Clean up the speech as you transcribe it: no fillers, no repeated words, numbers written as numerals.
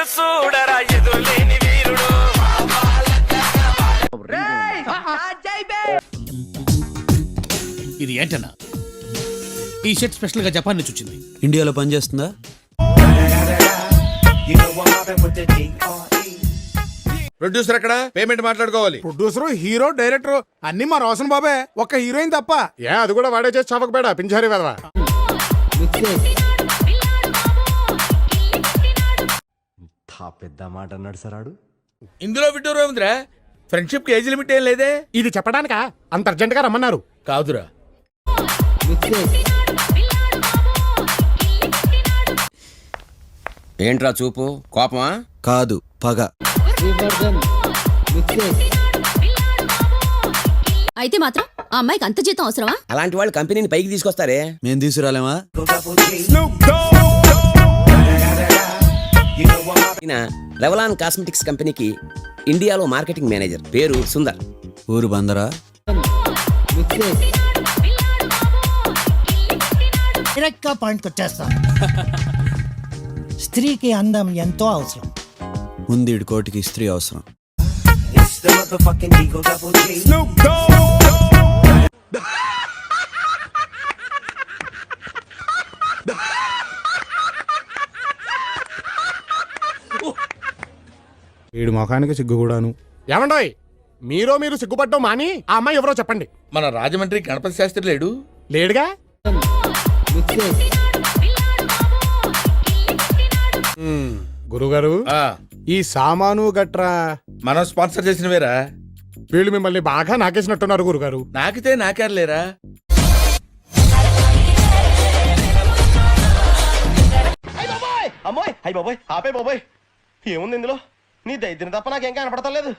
వీరుడు చూడరా ఎదులేని వీరుడు. ఇది ఏంటన్నా? ఈ షర్ట్ స్పెషల్ గా జపాన్ నుంచి వచ్చింది. ఇండియాలో పనిచేస్తుందా? ప్రొడ్యూసర్ ఎక్కడ? పేమెంట్ మాట్లాడుకోవాలి. ప్రొడ్యూసర్, హీరో, డైరెక్టర్ అన్ని మా రోషన్ బాబే, ఒక్క హీరోయిన్ తప్ప. అది కూడా వాడే చేసి చవకబేడా పింజారీ వెదవా. పెద్ద మాట అన్నాడు సార్ ఆడు. ఇందులో విడ్డూరం ఏముందిరా? ఫ్రెండ్షిప్ కి ఏజ్ లిమిట్ ఏం లేదే. ఇది చెప్పడానికా అంత అర్జెంట్ గా రమ్మన్నారు? కాదురా, ఏంట్రా చూపు? కోపమా? కాదు, పగ. అయితే మాత్రం ఆ అమ్మాయికి అంత జీతం అవసరమా? అలాంటి వాళ్ళు కంపెనీని పైకి తీసుకొస్తారే. మేం తీసుకురాలేమా? రెవలాన్ కాస్మెటిక్స్ కంపెనీకి ఇండియాలో మార్కెటింగ్ మేనేజర్, పేరు సుందర్. ఊరు బందరా? డైరెక్ట్ గా పాయింట్కి వచ్చేస్తాం. స్త్రీకి అందం ఎంతో అవసరం. ముందు ఈడు కోటికి స్త్రీ అవసరం. వీడి ముఖానికి సిగ్గు కూడాను. ఏమండోయ్, మీరు సిగ్గుపడ్డం మాని ఆ అమ్మాయి ఎవరో చెప్పండి. మన రాజమండ్రి గణపతి శాస్త్రి లేడు? లేడుగా. గురుగారు, ఈ సామాను గట్రా మనం స్పాన్సర్ చేసినవేరా. వీళ్ళు మిమ్మల్ని బాగా నాకేసినట్టున్నారు గురుగారు. నాకితే నాకేర్లేరా. అమ్మాయి అయ్యి బాబోయ్, ఆపే బాబోయ్, ఏముంది ఇందులో? నీ దైద్యం తప్ప నాకేం కనపడతలేదు.